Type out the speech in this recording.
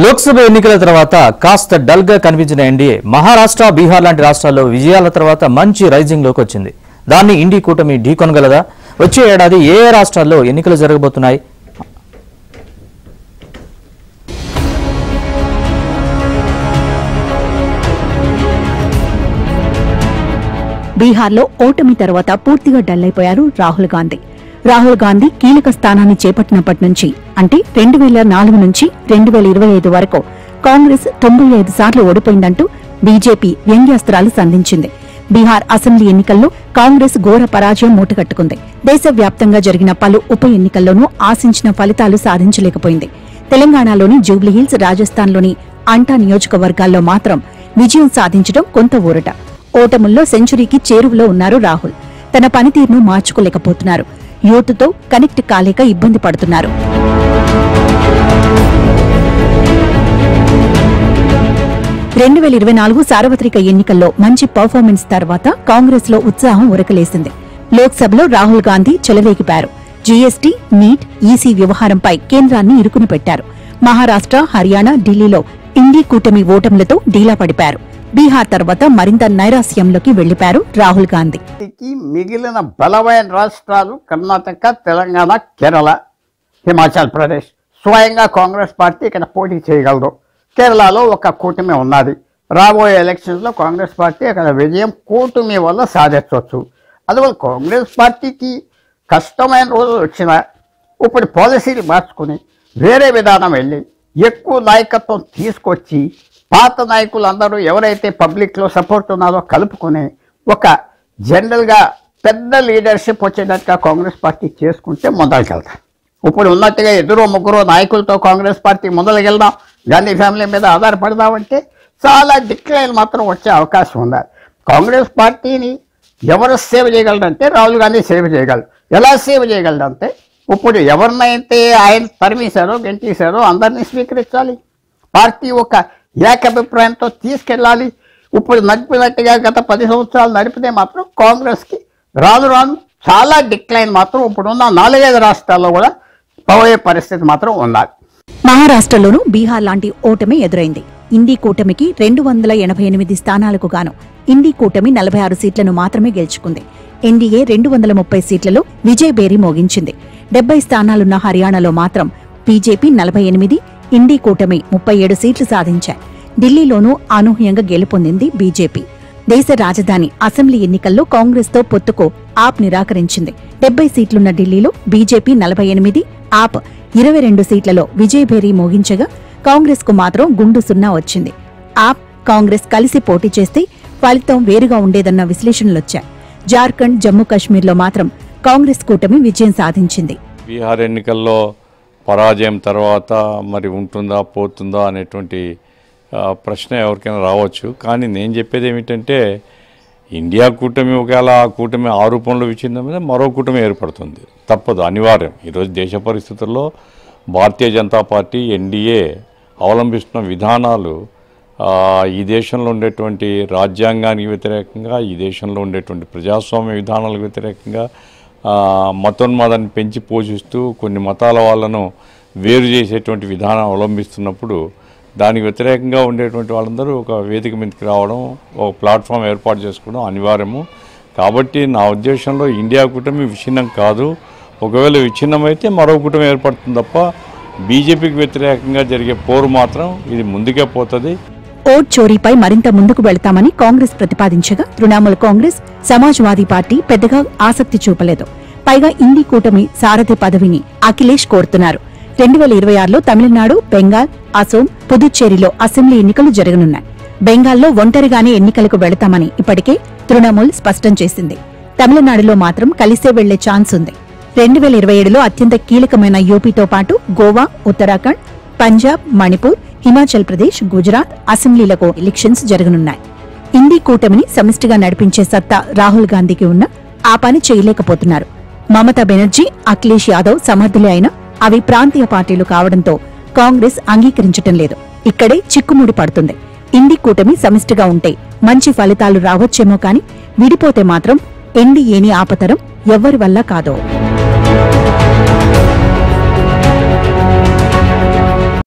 లోక్సభ ఎన్నికల తర్వాత కాస్త డల్ గా కనిపించిన ఎన్డీఏ మహారాష్ట్ర, బీహార్ లాంటి రాష్ట్రాల్లో విజయాల తర్వాత మంచి రైజింగ్ లోకి వచ్చింది. దాన్ని ఇండి కూటమి ఢీకొనగలదా? వచ్చే ఏడాది ఏ రాష్ట్రాల్లో ఎన్నికలు జరగబోతున్నాయి? బీహార్లో ఓటమి తర్వాత పూర్తిగా డల్ అయిపోయారు రాహుల్ గాంధీ. రాహుల్ గాంధీ కీలక స్థానాన్ని చేపట్టినప్పటి నుంచి అంటే 2004 నుంచి 2025 వరకు కాంగ్రెస్ 95 సార్లు ఓడిపోయిందంటూ బీజేపీ వ్యంగ్యాస్త్రాలు సంధించింది. బీహార్ అసెంబ్లీ ఎన్నికల్లో కాంగ్రెస్ ఘోర పరాజయం మూటగట్టుకుంది. దేశవ్యాప్తంగా జరిగిన పలు ఉప ఎన్నికల్లోనూ ఆశించిన ఫలితాలు సాధించలేకపోయింది. తెలంగాణలోని జూబ్లీహిల్స్, రాజస్థాన్లోని అంటా నియోజకవర్గాల్లో మాత్రం విజయం సాధించడం కొంత ఊరట. ఓటముల్లో సెంచరీకి చేరువలో ఉన్నారు రాహుల్. తన పనితీరును మార్చుకోలేకపోతున్నారు. యూత్తో కనెక్ట్ కాలేక ఇబ్బంది పడుతున్నారు. రెండు 2024 సార్వత్రిక ఎన్నికల్లో మంచి పర్ఫార్మెన్స్ తర్వాత కాంగ్రెస్ లో ఉత్సాహం ఉరకలేసింది. లోక్సభలో రాహుల్ గాంధీ చెలరేగిపారు. జీఎస్టీ, నీట్, ఈసీ వ్యవహారంపై కేంద్రాన్ని ఇరుకుని పెట్టారు. మహారాష్ట్ర, హర్యానా, ఢిల్లీలో ఇండీ కూటమి ఓటములతో డీలా పడిపారు. బీహార్ తర్వాత మరింత నైరాస్యంలోకి వెళ్లిపారు రాహుల్ గాంధీ. మిగిలిన బలమైన రాష్ట్రాలు కర్ణాటక, తెలంగాణ, కేరళ, హిమాచల్ ప్రదేశ్ స్వయంగా కాంగ్రెస్ పార్టీ ఇక్కడ పోటీ చేయగలదు. కేరళలో ఒక కూటమి ఉన్నది. రాబోయే ఎలక్షన్స్లో కాంగ్రెస్ పార్టీ అక్కడ విజయం కూటమి వల్ల సాధించవచ్చు. అందువల్ల కాంగ్రెస్ పార్టీకి కష్టమైన రోజులు వచ్చినా ఇప్పుడు పాలసీలు మార్చుకుని వేరే విధానం వెళ్ళి ఎక్కువ నాయకత్వం తీసుకొచ్చి పాత నాయకులందరూ ఎవరైతే పబ్లిక్లో సపోర్ట్ ఉన్నారో కలుపుకొని ఒక జనరల్గా పెద్ద లీడర్షిప్ వచ్చేటట్టుగా కాంగ్రెస్ పార్టీ చేసుకుంటే ముందరికెళ్తాం. ఇప్పుడు ఉన్నట్టుగా ఇద్దరు ముగ్గురు నాయకులతో కాంగ్రెస్ పార్టీ ముందరకెళ్దాం, గాంధీ ఫ్యామిలీ మీద ఆధారపడదామంటే చాలా డిక్లైన్ మాత్రం వచ్చే అవకాశం ఉంది. కాంగ్రెస్ పార్టీని ఎవరు సేవ్ చేయగలరంటే రాహుల్ గాంధీ సేవ్ చేయగలరు. ఎలా సేవ్ చేయగలరంటే ఇప్పుడు ఎవరినైతే ఆయన తరిమేశారో, గెంటేశారో అందరినీ స్వీకరించాలి. పార్టీ ఒక ఏకాభిప్రాయంతో తీసుకెళ్ళాలి. ఇప్పుడు నడిపినట్టుగా గత 10 సంవత్సరాలు నడిపితే మాత్రం కాంగ్రెస్కి రాను చాలా డిక్లైన్ మాత్రం ఇప్పుడున్న 4-5 రాష్ట్రాల్లో కూడా పోయే పరిస్థితి మాత్రం ఉన్నది. మహారాష్ట్రలోనూ బీహార్ లాంటి ఓటమి ఎదురైంది. ఇండీ కూటమికి 288 స్థానాలకు గాను ఇండీ కూటమి 46 సీట్లను మాత్రమే గెలుచుకుంది. ఎన్డీఏ 230 సీట్లలో విజయభేరి మోగించింది. 70 స్థానాలున్న హర్యానాలో మాత్రం బీజేపీ 48, ఇండీ కూటమి 37 సీట్లు సాధించాయి. ఢిల్లీలోనూ అనూహ్యంగా గెలుపొందింది బీజేపీ. దేశ రాజధాని అసెంబ్లీ ఎన్నికల్లో కాంగ్రెస్ తో పొత్తుకు ఆప్ నిరాకరించింది. 70 సీట్లున్న ఢిల్లీలో బీజేపీ 48, ఆప్ 22 సీట్లలో విజయభేరి మోగించగా కాంగ్రెస్ కు మాత్రం గుండు సున్నా వచ్చింది. ఆప్, కాంగ్రెస్ కలిసి పోటీ చేస్తే ఫలితం వేరుగా ఉండేదన్న విశ్లేషణలొచ్చాయి. జార్ఖండ్, జమ్మూ కాశ్మీర్లో మాత్రం కాంగ్రెస్ కూటమి విజయం సాధించింది. బీహార్ ఎన్నికల్లో పరాజయం తర్వాత మరి ఉంటుందా పోతుందా అనేటువంటి ప్రశ్న ఎవరికైనా రావచ్చు. కానీ నేను చెప్పేది ఏమిటంటే ఇండియా కూటమి ఒకవేళ ఆ కూటమి ఆ రూపంలో విచ్చిందా మీద మరో కూటమి ఏర్పడుతుంది, తప్పదు, అనివార్యం. ఈరోజు దేశ పరిస్థితుల్లో భారతీయ జనతా పార్టీ, ఎన్డీఏ అవలంబిస్తున్న విధానాలు ఈ దేశంలో ఉండేటువంటి రాజ్యాంగానికి వ్యతిరేకంగా, ఈ దేశంలో ఉండేటువంటి ప్రజాస్వామ్య విధానాలకు వ్యతిరేకంగా, మతోన్మాదాన్ని పెంచి పోషిస్తూ కొన్ని మతాల వాళ్ళను వేరు చేసేటువంటి విధానం అవలంబిస్తున్నప్పుడు దానికి వ్యతిరేకంగా ఉండేటువంటి వాళ్ళందరూ ఒక వేదిక మీదకి రావడం, ఒక ప్లాట్ఫామ్ ఏర్పాటు చేసుకోవడం అనివార్యము. కాబట్టి నా ఉద్దేశంలో ఇండియా కూటమి విచ్ఛిన్నం కాదు. ఒకవేళ విచ్ఛిన్నమైతే మరో కూటమి ఏర్పడుతుంది తప్ప బీజేపీకి వ్యతిరేకంగా జరిగే పోరు మాత్రం ఇది ముందుకే పోతుంది. ఓట్ చోరీపై మరింత ముందుకు వెళతామని కాంగ్రెస్ ప్రతిపాదించగా తృణమూల్ కాంగ్రెస్, సమాజ్వాదీ పార్టీ పెద్దగా ఆసక్తి చూపలేదు. పైగా ఇండీ కూటమి సారథి పదవిని అఖిలేష్ కోరుతున్నారు. 2026లో తమిళనాడు, బెంగాల్, అసోం, పుదుచ్చేరిలో అసెంబ్లీ ఎన్నికలు జరగనున్నాయి. బెంగాల్లో ఒంటరిగానే ఎన్నికలకు వెళతామని ఇప్పటికే తృణమూల్ స్పష్టం చేసింది. తమిళనాడులో మాత్రం కలిసే వెళ్లే ఛాన్స్ ఉంది. 2027లో అత్యంత కీలకమైన యూపీతో పాటు గోవా, ఉత్తరాఖండ్, పంజాబ్, మణిపూర్, హిమాచల్ ప్రదేశ్, గుజరాత్ అసెంబ్లీలకు ఎలక్షన్స్ జరగనున్నాయి. ఇండీ కూటమిని సమిష్టిగా నడిపించే సత్తా రాహుల్ గాంధీకి ఉన్న ఆ పని చేయలేకపోతున్నారు. మమతా బెనర్జీ, అఖిలేష్ యాదవ్ సమర్థులే అయినా అవి ప్రాంతీయ పార్టీలు కావడంతో కాంగ్రెస్ అంగీకరించటం లేదు. ఇక్కడే చిక్కుముడి పడుతుంది. ఇండీ కూటమి సమిష్టిగా ఉంటే మంచి ఫలితాలు రావచ్చేమో కానీ విడిపోతే మాత్రం ఎన్డీఏని ఆపతరం ఎవ్వరి వల్ల కాదో.